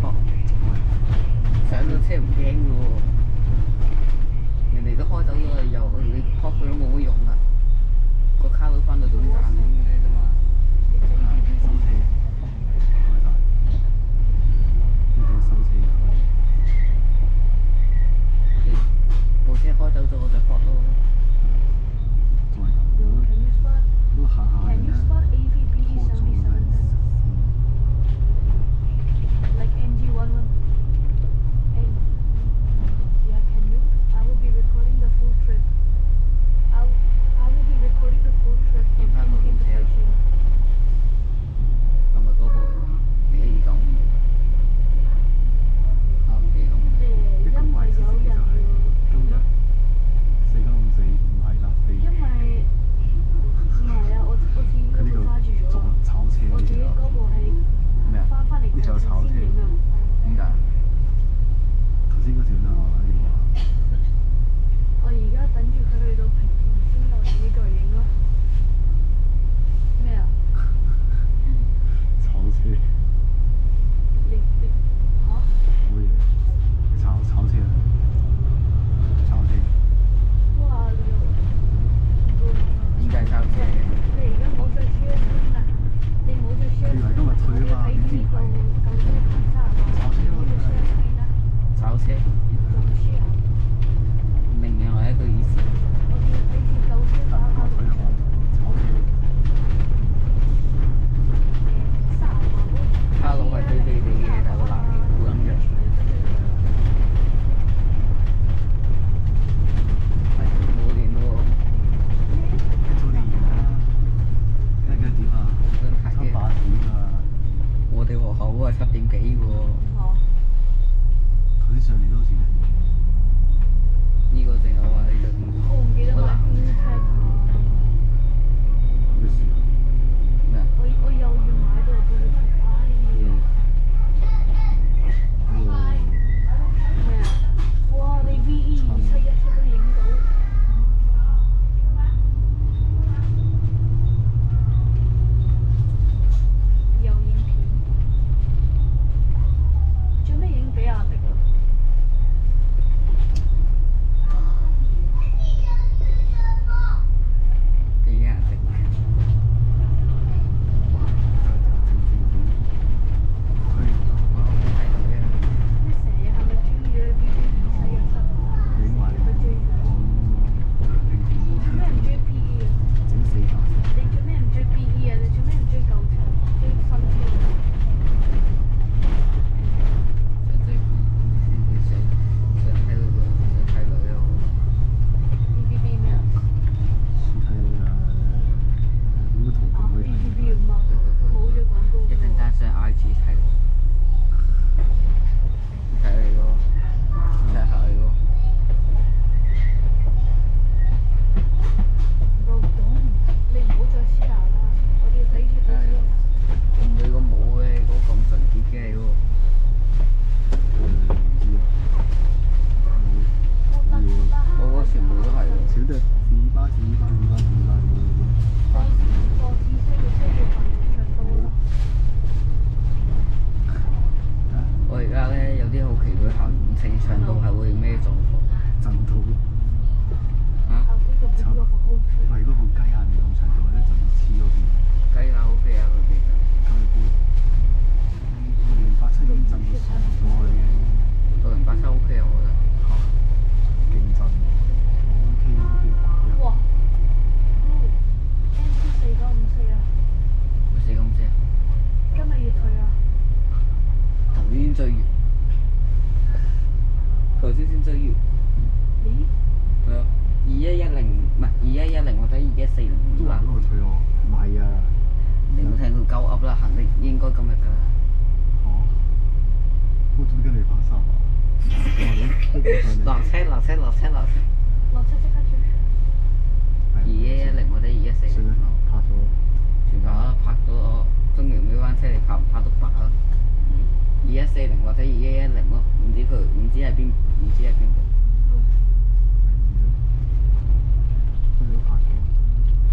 撲，上咗車唔驚嘅喎，人哋都開走咗油，你撲佢都冇乜用啦，個卡都翻到總站咁嘅啫嘛。收車，唔該晒。呢度收車你部車開走咗我就撲咯。仲係咁，都下下嘅咧，拖咗嘅。Like NG11. Hey, yeah, can you? I will be recording the full trip. I will be recording the full trip from Philippines to Beijing. 係咪嗰部你295？啊，295。因為有人要，今日4954唔係啦，因為唔係啊，我自己嗰部揸住咗，炒車我自己嗰部係咩啊？翻嚟呢條有炒車先影啊。點解？頭先嗰條啦，呢個我而家等住佢去到平田先落嚟呢度影咯。咩啊？炒車，你嚇？好嘢，炒車啊，炒車。哇！點解炒車？你而家冇再 share screen 啦，你冇再 share screen 啦，我哋睇住呢個舊車拍沙啊，冇再 share screen 啦，炒車，仲 share。明明係一個意思。我哋睇住舊車拍沙佢係話炒車。沙啊！卡佬係飛飛地嘅，但係個藍皮好撚弱。係冇電咯做年啦，而家點啊？真係嘅。 7、8點啊！我哋學校嗰係7點幾喎。哦，頭先上年都好似係。呢個淨係話呢度。我唔記得買 Intech。咩事啊？咩啊？我又要買到佢嘅唉咩啊？哇！你 VE2717都影到。又影片，做咩影比亞迪啊？幾人食？我冇睇到嘅。你成日係咪追咗 VE 洗入室？影埋係咪追佢？你做咩唔追 PE 啊？整4架車。你做咩唔追 PE 啊？你做咩唔追舊車？追新車？想追想睇到個想睇女咯。 BBB 咩啊？係點個途徑可以睇？ BBB 唔啊，冇咗廣告。一陣間上 IG 睇喎。睇你個，睇下你個。老董，你唔好再 share 啦，我哋要睇住佢先。你個冇嘅，嗰個咁純潔嘅喎。唔知啊。我嗰全部都係喎。小的紙巴。個知識嘅車要行長度。我而家咧有啲好奇佢行程長度係會咩狀況？震到。嚇？後邊個邊個好好唔係嗰部雞眼咁長度，一陣黐嗰邊。雞乸 OK 啊，佢其實。雞杯。2087已經震到傻咗啦已經。6087 OK 啊，我覺得。勁震。OK。哇！NT4954啊， 494啊，今日要退啊！頭先追完，頭先先追完。咦？係啊，2110唔係2110或者2140都話嗰個退我，唔係啊。你冇聽佢鳩噏啦，肯定應該今日㗎啦。哦。我做咩跟你拍衫啊？落車落車落車落車。落車即刻轉。 2110或者2140算啦咯。，拍咗。全拍啦，拍到我中完尾班車，你拍唔拍到白啊？2140或者2110咯，唔知係邊個。都拍咗。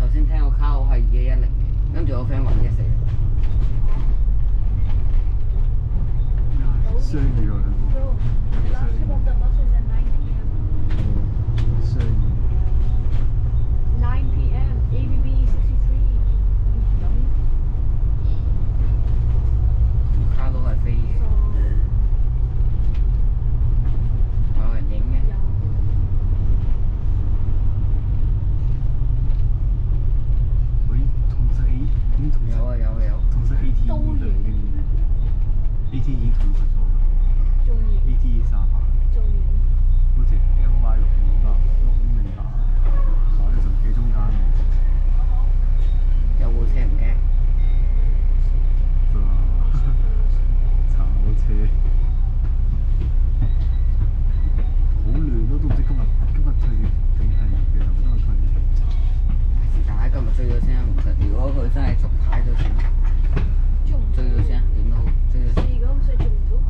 頭先聽個卡我係2110嘅，跟住我 friend 話2140。到相遇啊兩個。 Bro, the last trip of the bus is at 9 p.m. 相遇。 9 p.m. ABB 63. No. 卡都係飛嘅， So 有人影嘅。 yeah. 喂，同實 A 已經同實。有啊有啊有。同實 AT 都完 AT 已經同實咗㗎。中完 AT 38。中完。好似 LY 6508，哇！呢仲幾中間嘅。有部車唔驚。炒車。好亂咯，都唔知今日退定係其實唔今日退。是但今日追咗先，如果佢真係續牌就算。中唔到。追咗先，點都好，追咗先。如果佢中唔到牌，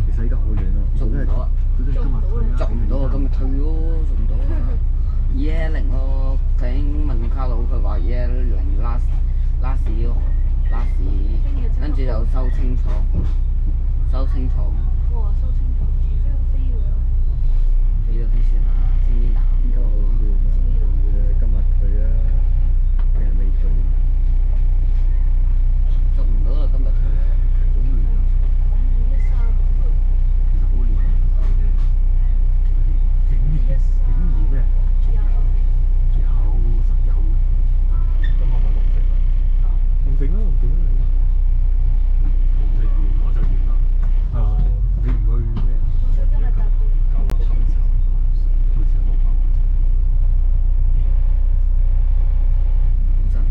其實依家好亂咯，捉唔到啊！佢都係今日退啊。捉唔到啊！今日退咯，捉唔到啊！210咯，頭先問卡佬，佢話210last，跟住就收清楚，收清楚，哇，收清楚，飛咗。飛咗先算啦，天邊南依家好亂啊！今日退啊，定係未退？捉唔到啊！今日退啊！好亂啊！其實好亂啊！竟然咩？有實有。咁我咪龍城啦，龍城啦，龍城啦你。龍城完我就完啦。啊，你唔去咩？搞個深圳，好似係老闆。真係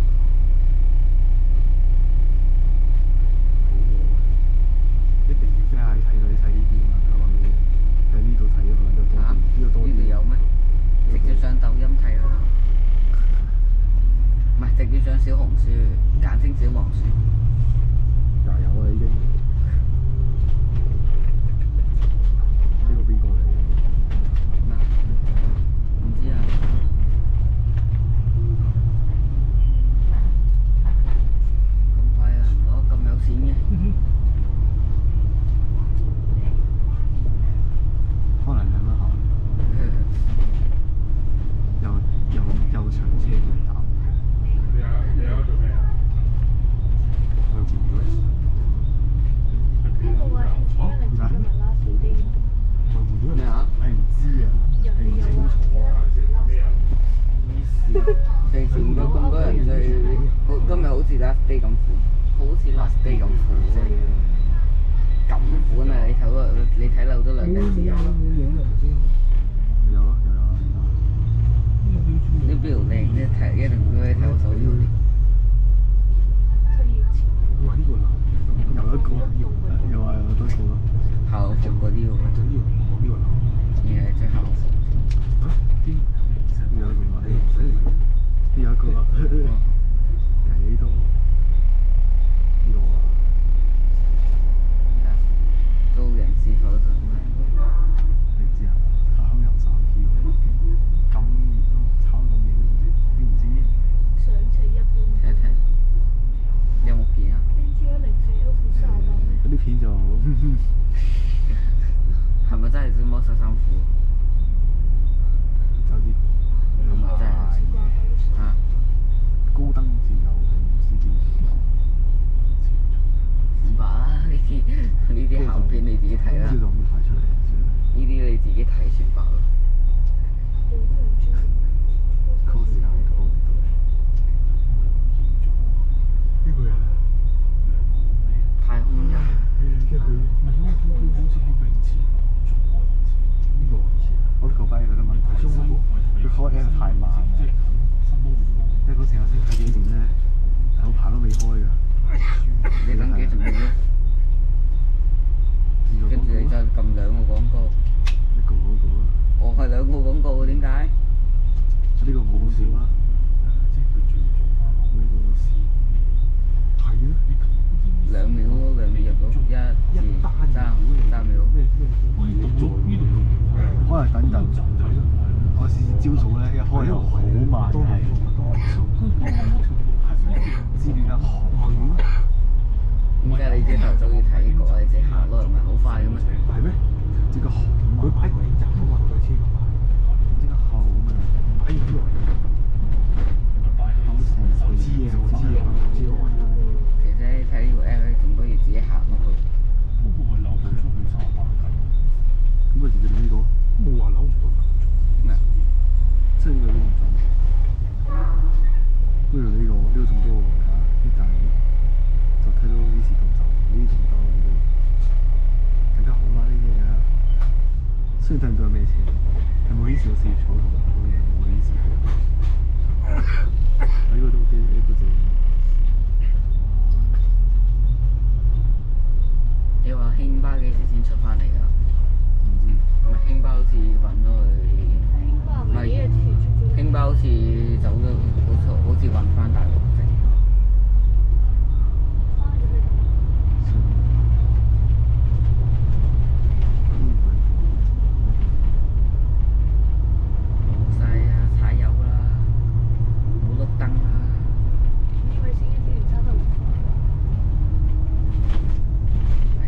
一定要飛下去睇女睇呢邊啊！佢話喺呢度睇啊嘛，呢度多啲，呢度多啲。呢度有咩？直接上抖音睇啦，唔係直接上小紅書，簡稱小黃書。有啊已經。呢個邊個嚟？咩？唔知啊。咁快啊！我咁有錢嘅。可能兩蚊後，又長車嚟打。佢換咗。邊個話天210今日 last day？唔係換咗咩啊？係唔知啊，係唔清楚啊。平時唔夠咁多人去，今日好似 last day 咁苦，好似 last day 咁苦啫。咁款啊！你睇漏咗兩隻字啊！有啊有啊有。呢邊條靚，一定會睇我手呢啲。哇！呢個男又一個，又話又多個咯。校服嗰啲喎，呢個男。而係着校服。有一個話，唔使理。有一個幾多？呢個啊。做人是否真係？你知啊？下口有3 K 喎，咁熱咯，炒咁熱都唔知，你唔知？上斜一半。睇一睇，有冇片啊？天210寫咗副衫啊！嗰啲片就係咪真係小魔術衫褲？有啲係咪真係？嚇？高登好似有，定唔知邊度有。唔怕啦，呢啲鹹片你自己睇啦。好似就唔會排出嚟，呢啲你自己睇算罷啦。好多人中意。call 時間你 call 唔到。呢個人太空人。跟住佢唔係因為佢好似喺泳池做過一次。呢個我哋嗰班有啲問題，佢開 air 太慢啦。因為嗰時我先睇幾年咧，有排都未開㗎。你登記做咩咧？跟住你再撳2個廣告。一個嗰個啊。我係2個廣告喎，點解？呢個冇咁少啊。即係佢仲要做翻落呢個試。係啊。2秒咯，2秒入到1、2、3秒。可能等陣，我試試招數咧，一開又好慢嘅，唔知點解好慢。點解你啲頭早要睇過，你直行落唔係好快嘅咩？係咩？即刻行啊！佢擺鬼站啊嘛，我哋車個擺，即刻行啊！擺完之後，我知嘅，我知嘅，我知個位。其實你睇呢個 app 咧，仲不如自己行落去。會唔會扭到出去30萬斤？咁咪直接呢個？冇話扭唔到㗎。咩？即係呢個呢個唔準。不如呢個仲多喎嚇，呢大就睇到呢時動就呢仲多呢啲，更加好啦呢啲嘢。雖然睇唔到有咩車，係冇呢時個四葉草同埋好多嘢冇呢時。呢個都幾呢個正。你話興巴幾時先出翻嚟㗎？唔知。唔係興巴好似揾咗佢。興巴唔係幾日前出咗？興巴好似走咗，好似揾翻大陸籍。翻咗去。冇晒啊！踩油啦，冇碌燈啦。呢位司機之前揸得好快喎。係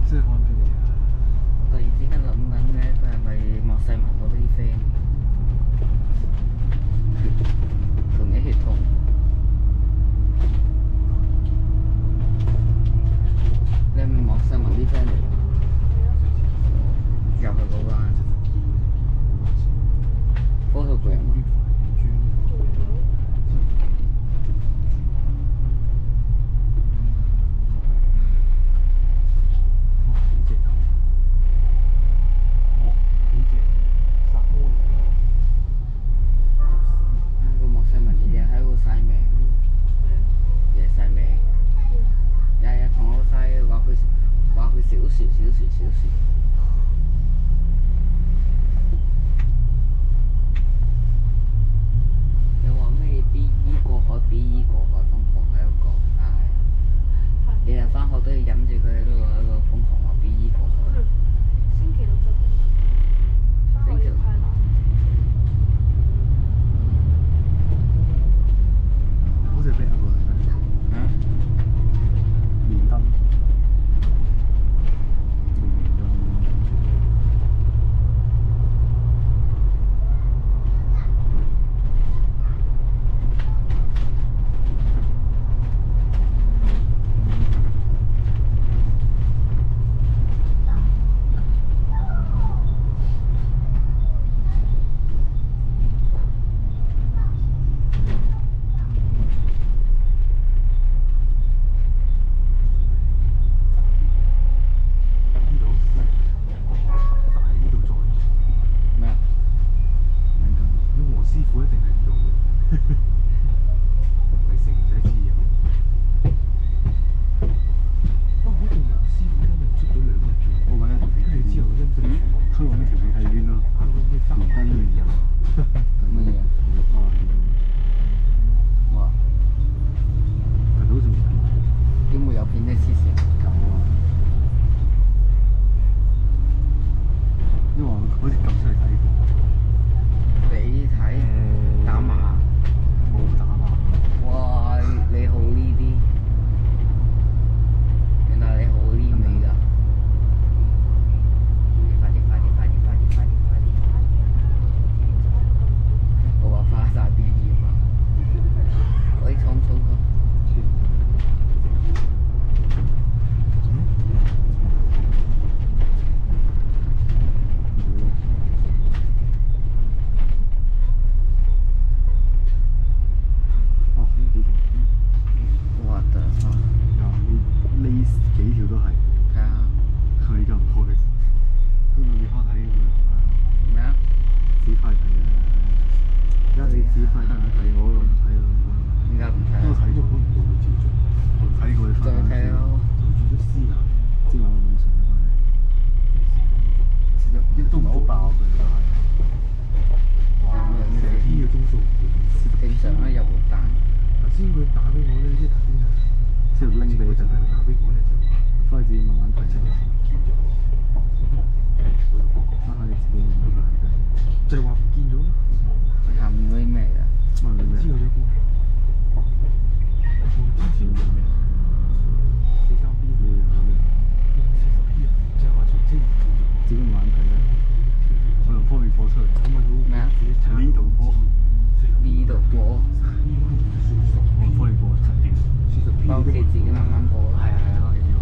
即係安俾你啊！突然之間諗緊咧，佢係咪莫世文嗰啲 friend？同一血統。你係咪莫世文啲 friend 嚟㗎？入去嗰間 photogram 啊？個莫世文日日喺度晒命，日日晒命，日日同我晒話佢小樹。你話咩 B.E 過海 B.E 過海瘋狂喺度講，唉！日日返學都要忍住佢喺度瘋狂話 B.E 過海。星期六就得啦。翻學要太難。好似係俾人過嚟嘅。啊？連燈。唔自己慢慢播。係啊係啊，可以啲喎，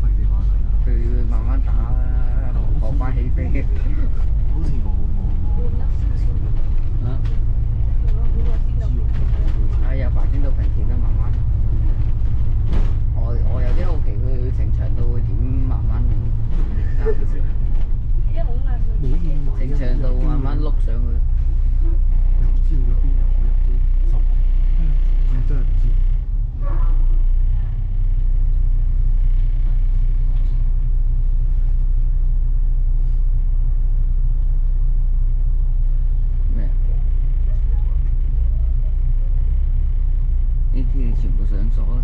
可以啲講睇下。佢慢慢打啦，學翻起飛。好似冇換得少少，啊！如果好耐先到平時哎呀，白天到平田啦，慢慢。我有啲好奇佢程長度會點慢慢揸上去，因為我嗌佢程長度慢慢碌上去。又唔知去咗邊，又都受控。我真係唔知。咩？呢啲全部上咗啦。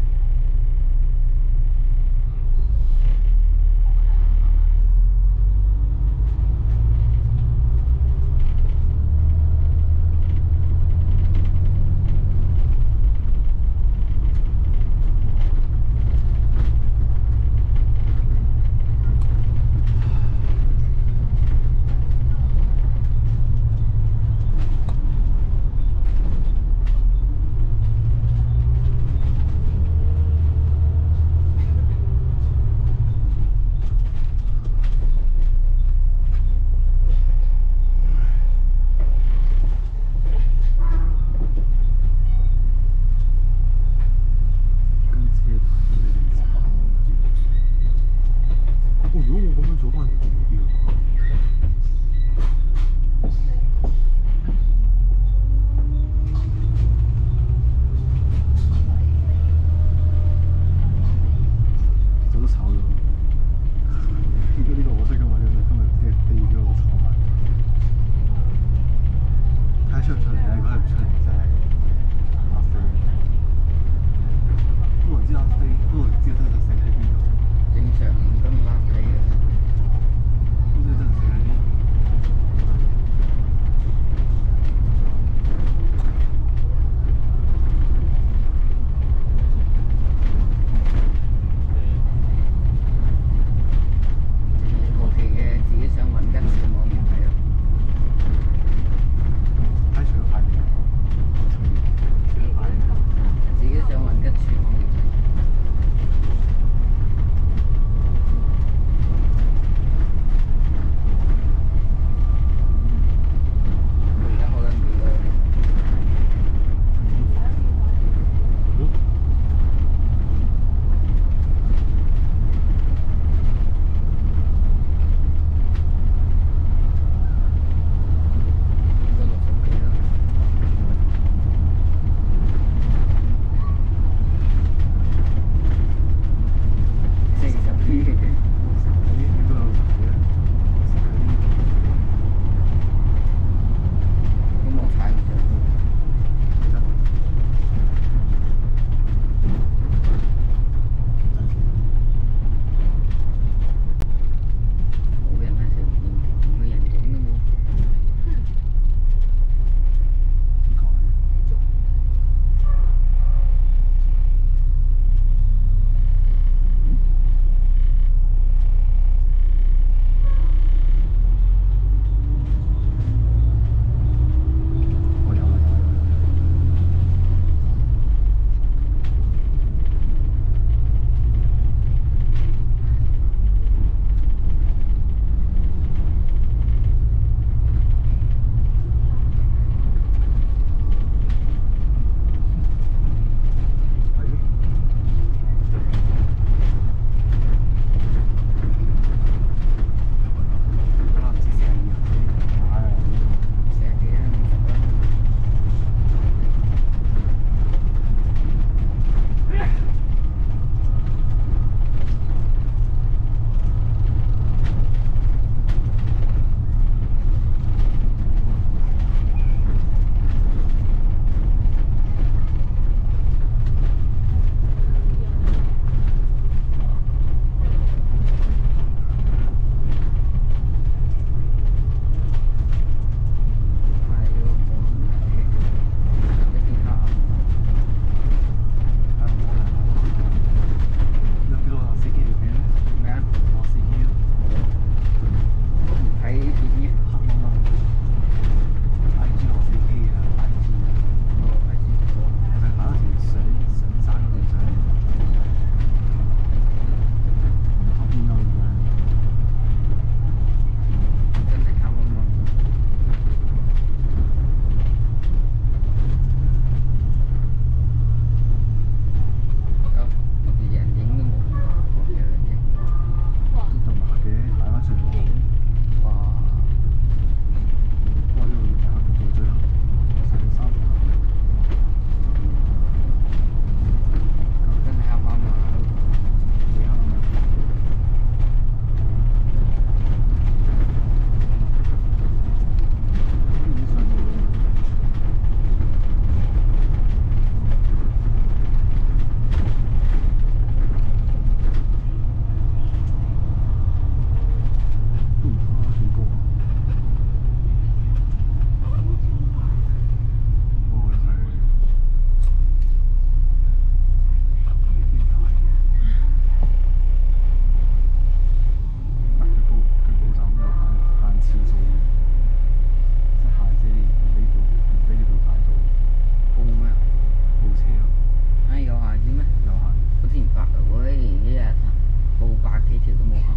幾條都冇行。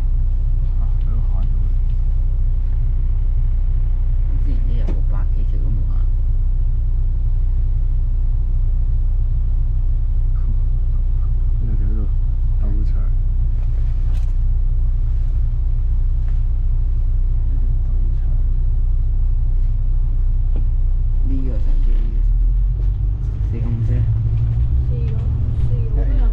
啊，都行咗。之前一日600幾條都冇行。呢條喺度鬥長。呢個上邊呢個4咁啫。4咁4好多人行。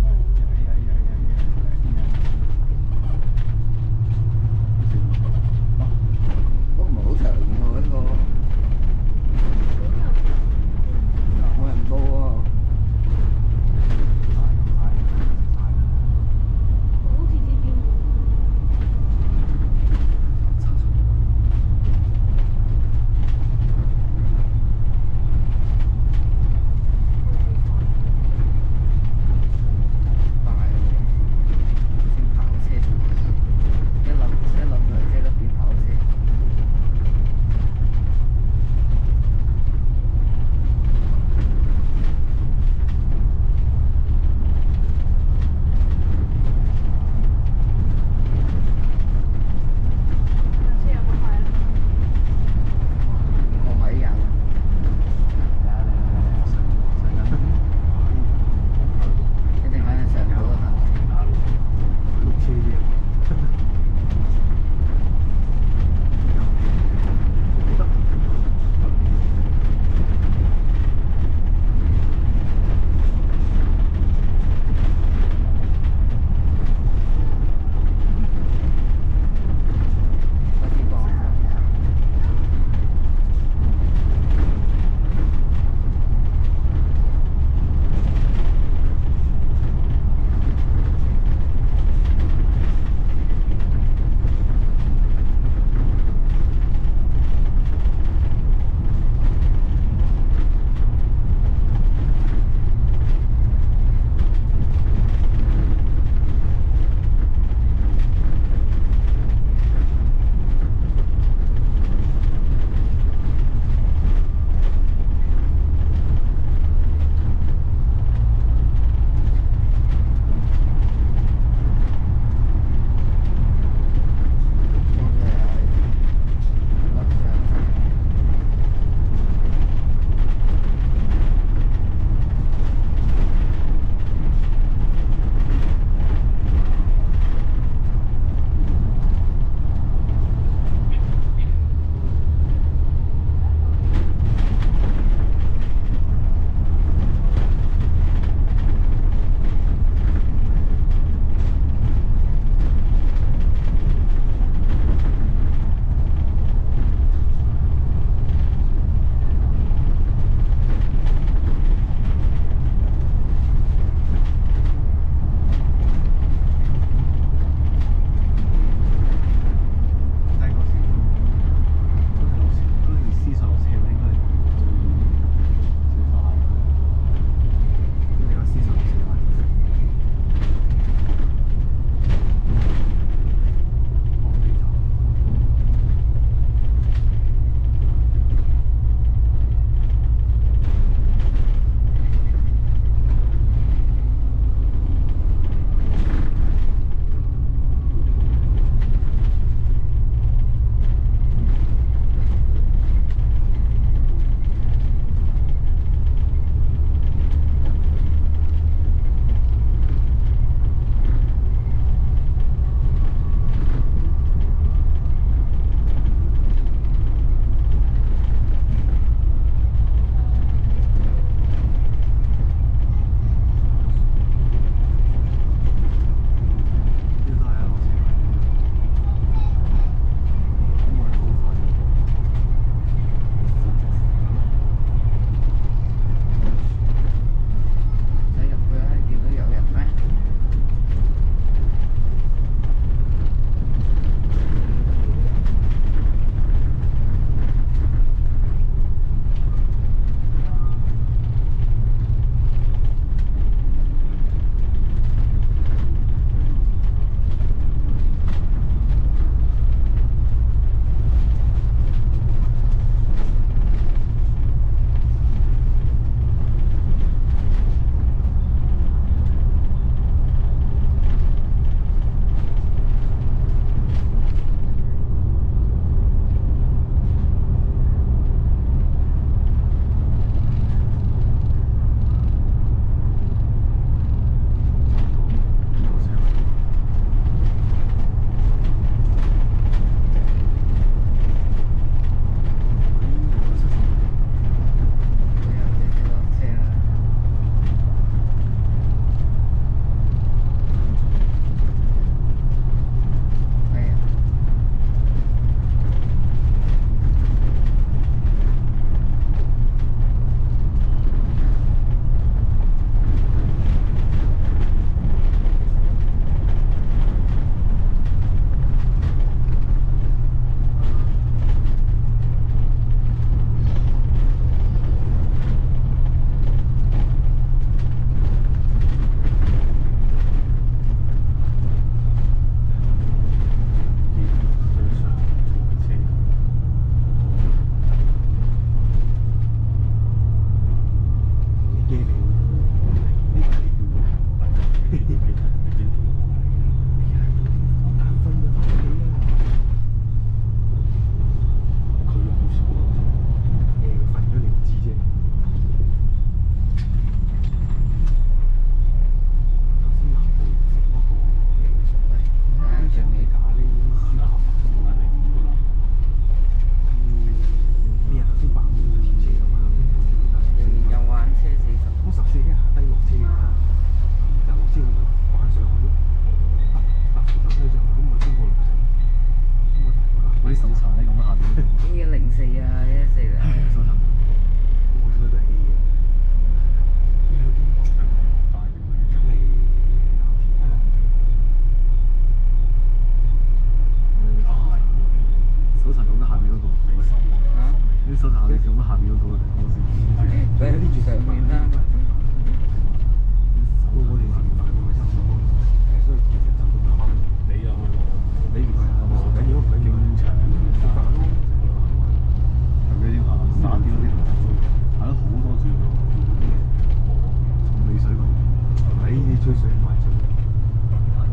吹水快速，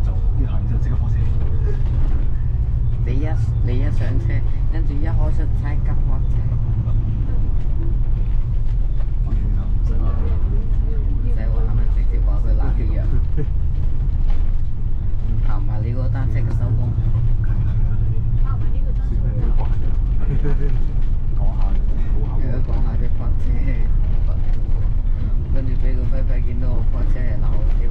就啲行就即刻開車。你一上車，跟住一開出即刻開車，完啦，唔使話。唔使話係咪直接話佢冷血藥？行埋你嗰單即刻收工。啊，買呢個真算啦，你都慣咗。講下好口如果講下隻泊車，跟住俾個輝輝見到我泊車係鬧我笑。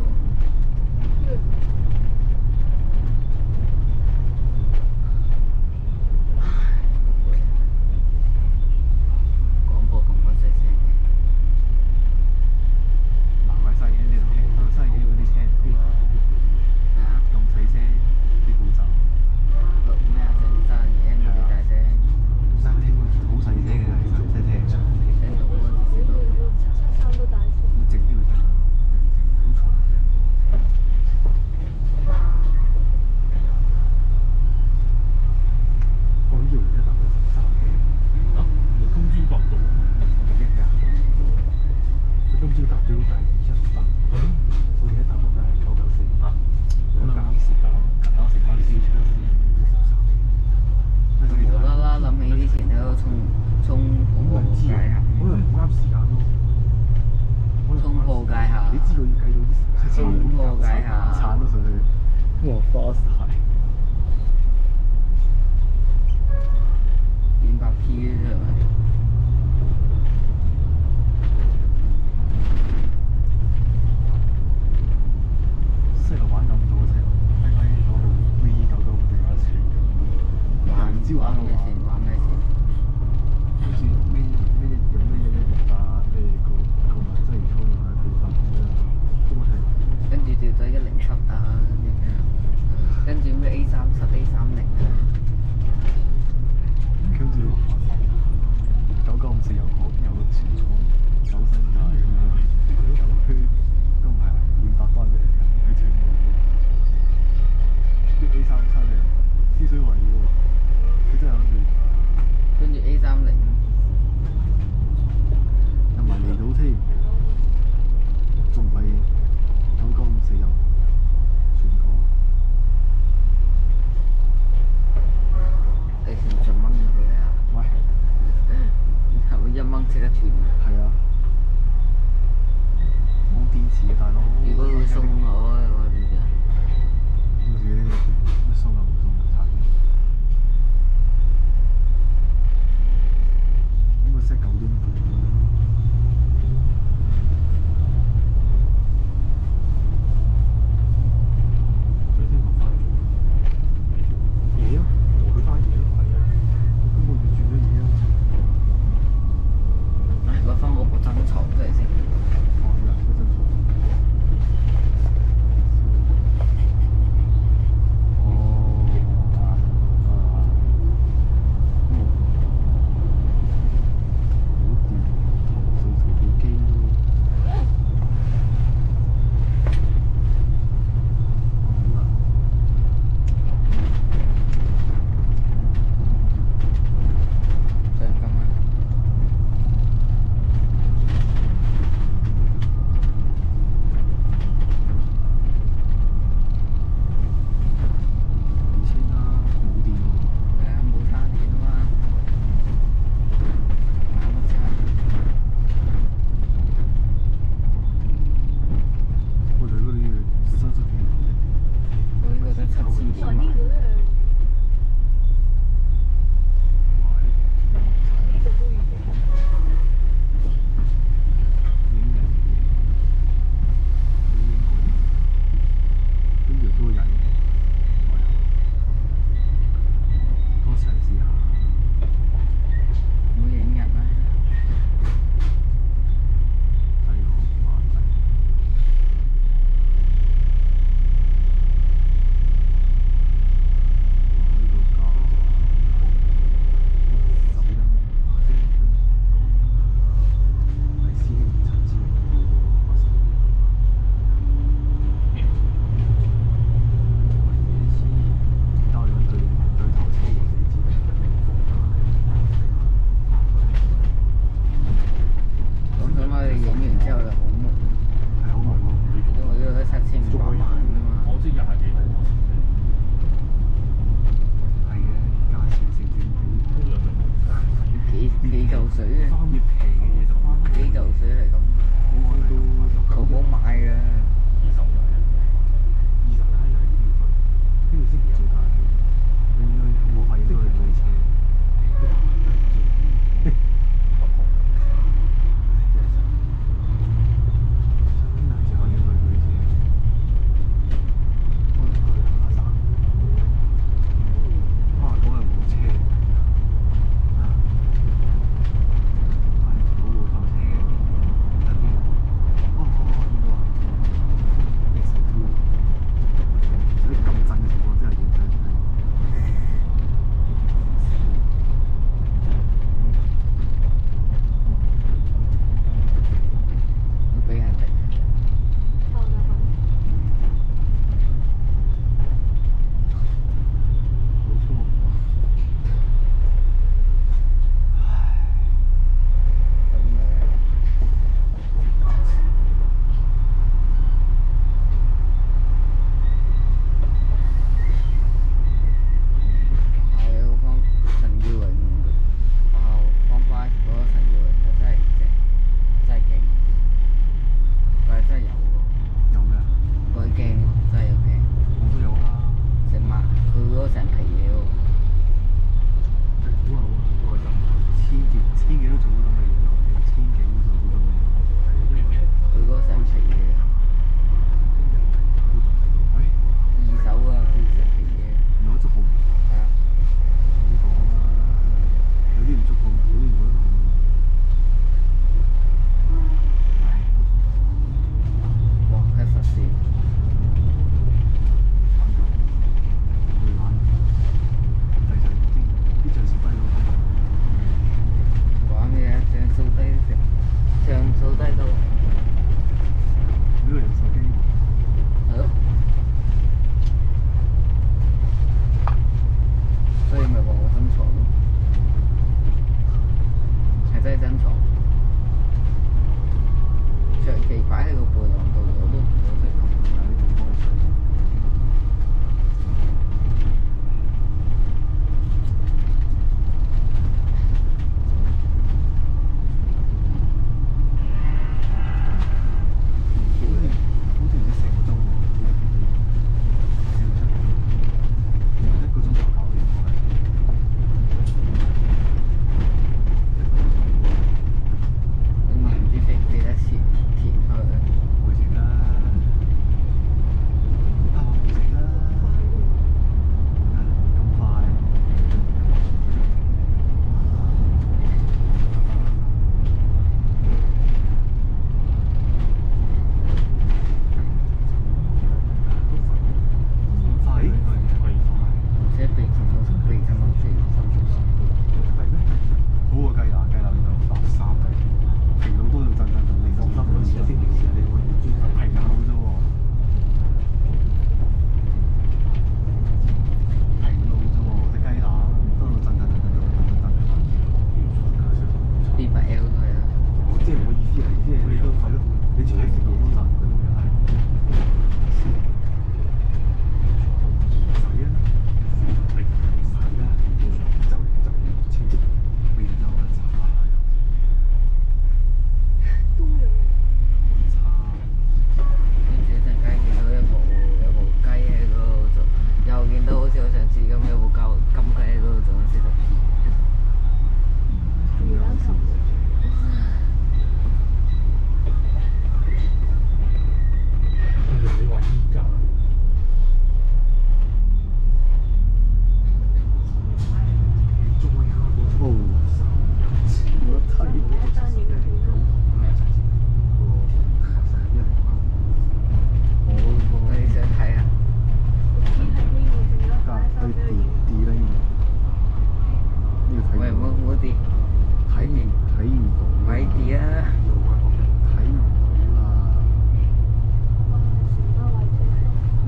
廣播咁鬼細聲嘅，難為細嘅你又聽到細嘅嗰啲車咩啊？咁細聲啲步驟，錄咩啊？上次生嘢嗰啲大聲，但係聽好細聲嘅其實真係聽唔出，聽到啊，至少都。差唔多大聲。靜啲會聽到，好嘈嘅。我以為一搭到13嘅，今朝搭到，佢今朝搭咗第100，我而家搭到第994。可能啲時間近到成班機場。無啦啦諗起之前喺度衝破界下，可能唔啱時間咯。衝破界下你，知道要計到啲時間，衝破界下，撐到上去。哇，fast 係。200P 啫係咪？細路玩咁多車，輝輝嗰部 V99定有一次，玩唔知玩到咩先？玩咩先？好似咩有咩108咩購買新元倉啊，配發咁樣，都冇睇。跟住掉咗107啊，跟住咩 A37、A30啊，跟住9954有前廠有新界咁樣，佢都唔係200班嘅，佢全部啲 A37嘅天水圍嘅喎，佢真係諗住。跟住 A30，又埋離島添，仲唔係9954又全港？你信唔信掹咗佢啊？喂，係咪一掹即刻斷啊？係啊，冇電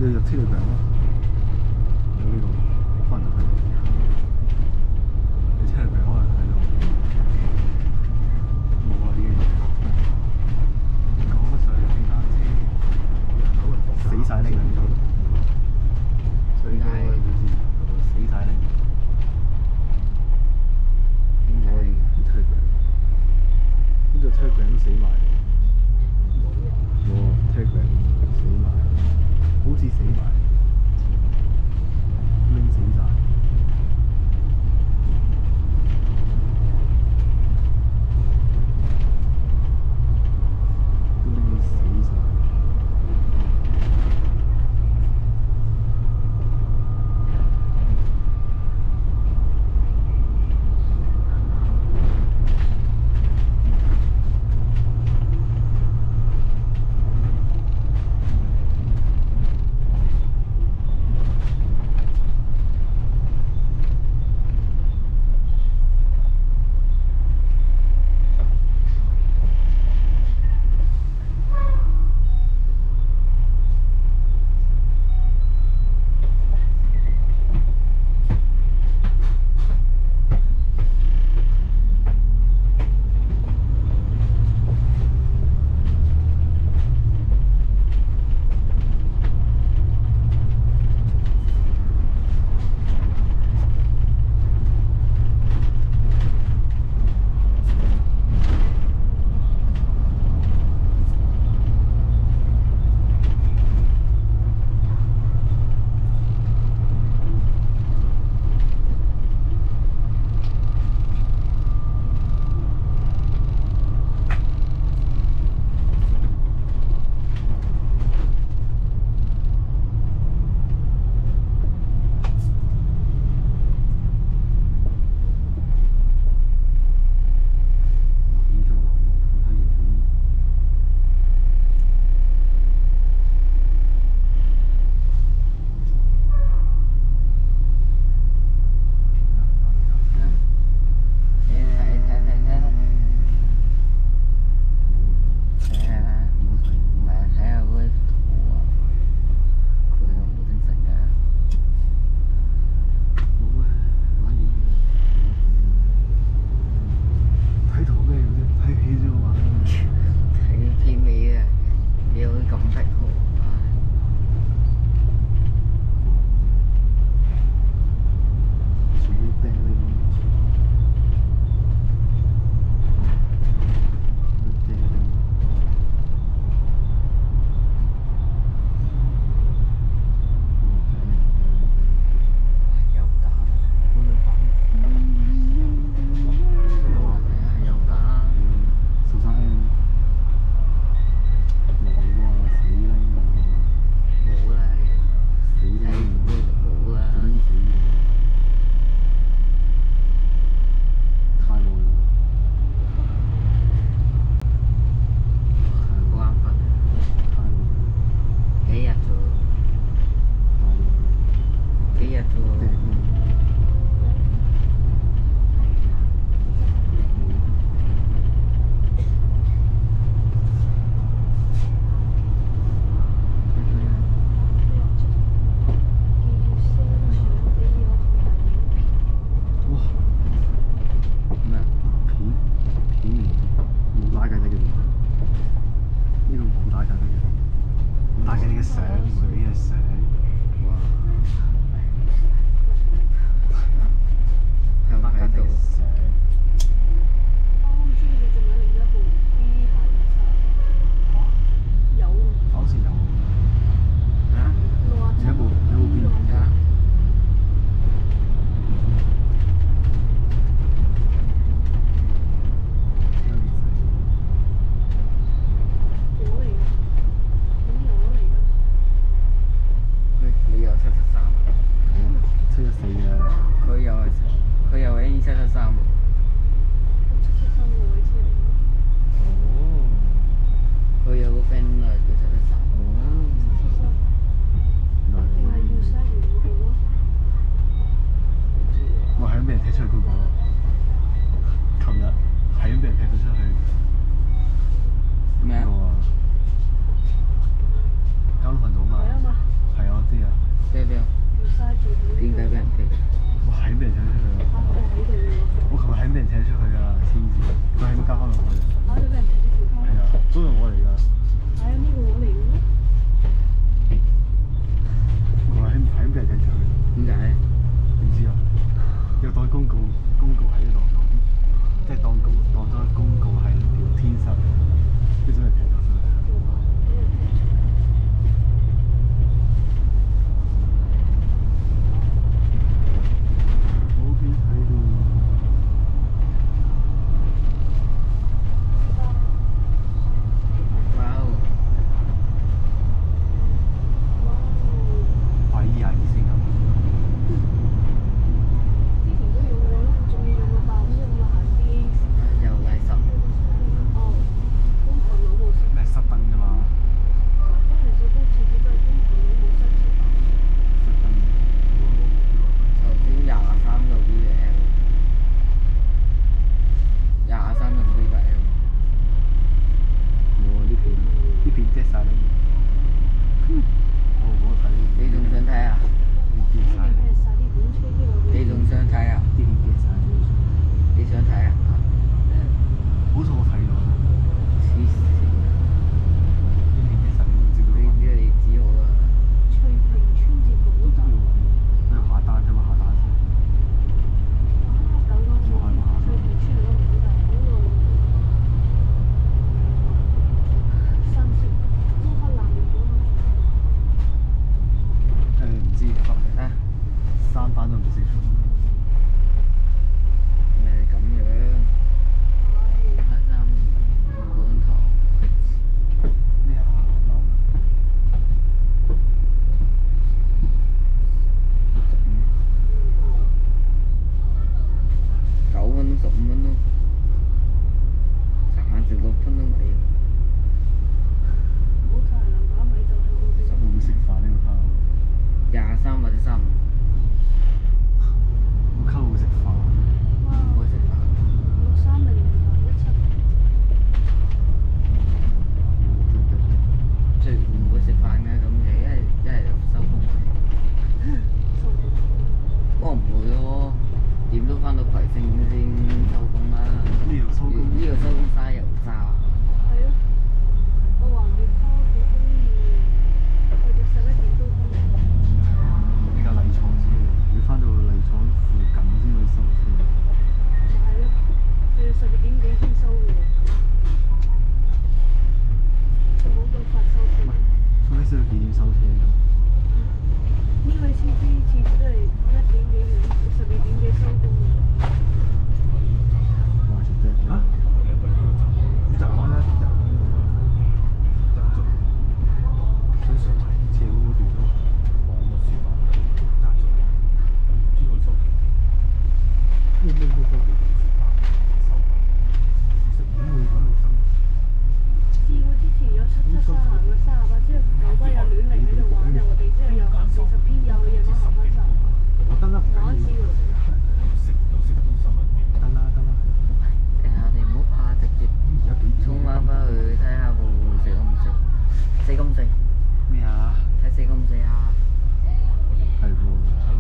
有日車嚟病咯，有呢個可能就睇到。你車嚟病可能睇到。冇啊已經。講乜上電單車，死晒拎啊！所以死晒拎。我哋要車病，呢個車病都死埋。我車病死埋，好似死埋，拎死晒。都拎到死晒。食飯嘅咁嘅，一係就收工。收工。不過唔會咯，點都翻到葵青先收工啦。呢度收工，呢個收工嘥油渣。係咯，我橫掂翻屋企都要去到11點都通。呢架麗廠車，要翻到麗廠附近先去收車。咪係咯，去到12點幾先收嘅喎，就冇咁快收車。收車幾點收車㗎？呢位司機次次都係1點幾12點幾收工嘅。哇！絕對嚇，呢站開啦，呢站入咗，想上埋車嗰段咯，網絡線路加咗，我唔知佢收幾多，咩收幾多？收其實點會咁樣收？試過之前有773行過38，之後9巴又亂嚟喺度玩，又我哋之後又行40偏右，夜晚行翻38。我得啦，玩試過。食到11點。得啦，誒，我哋唔好怕，直接而家幾點？衝翻返去睇下會唔會食咁食。四咁食，咩啊？睇四咁食啊！係喎，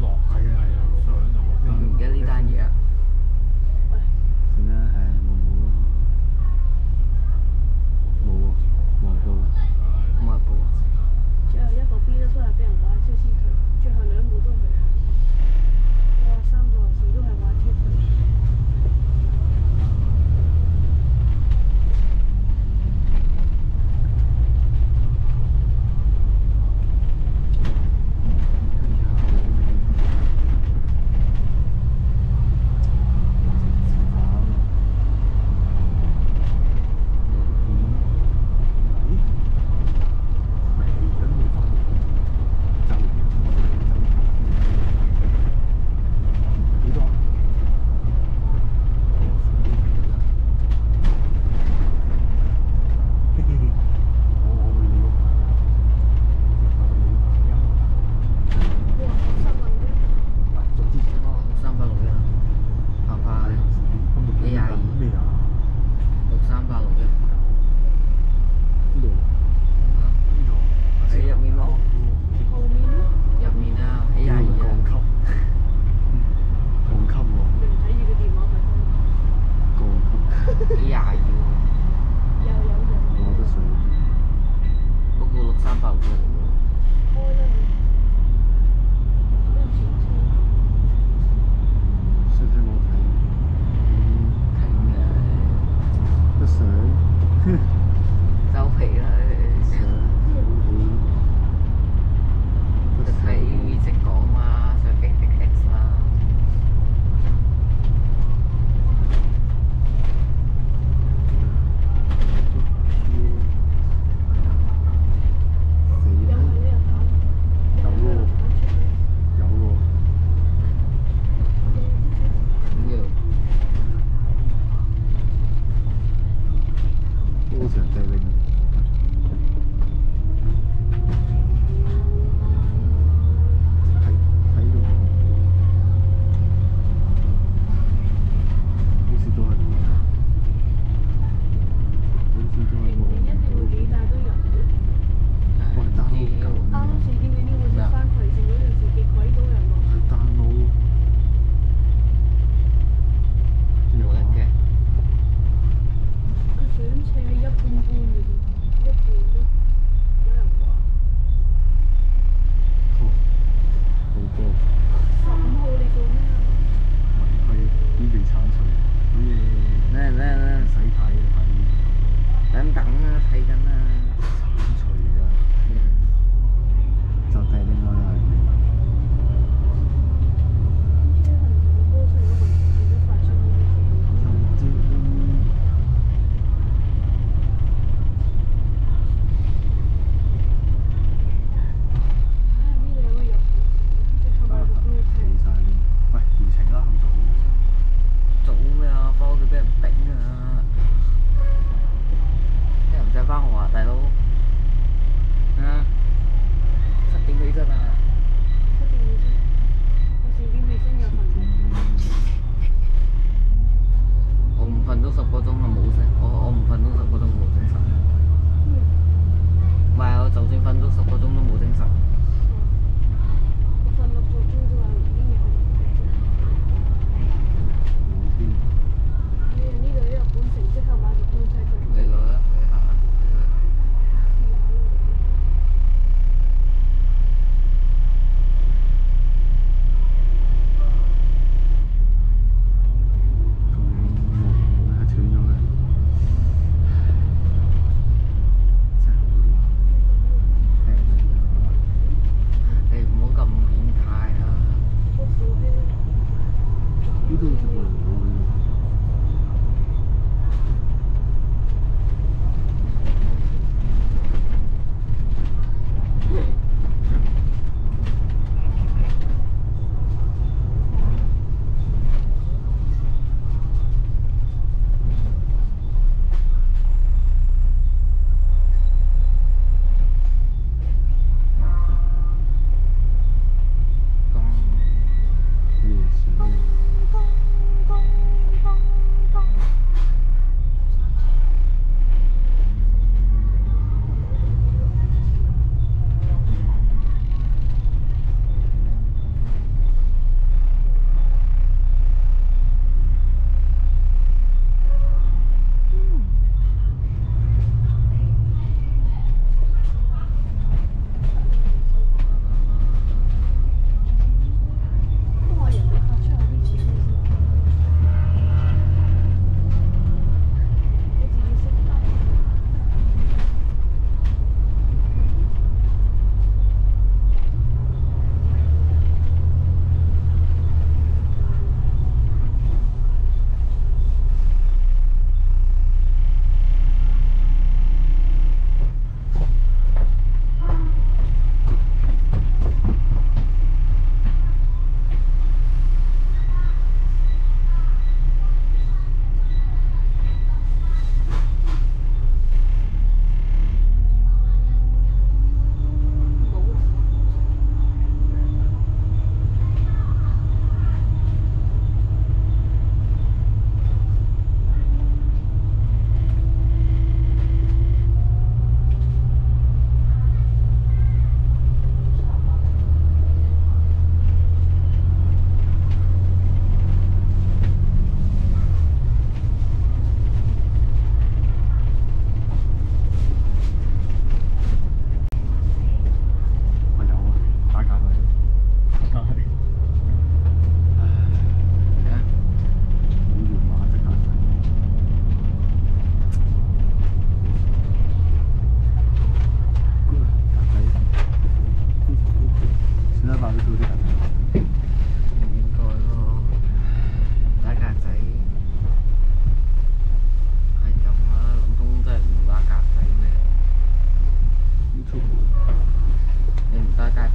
落係啊，上就落。唔記得呢單嘢啊！算啦，係冇咯，冇喎，冇人報。冇人報啊！最後一個 B 都係俾人玩車先退，最後2個都係。哇，3個還是都係玩車退。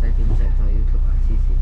仔點食就 YouTube 啊，黐線。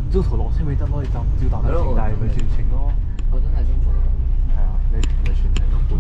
朝頭落車咪得咯，你照搭程，但係咪全程咯？我真係想做。係啊，你唔係全程咯，半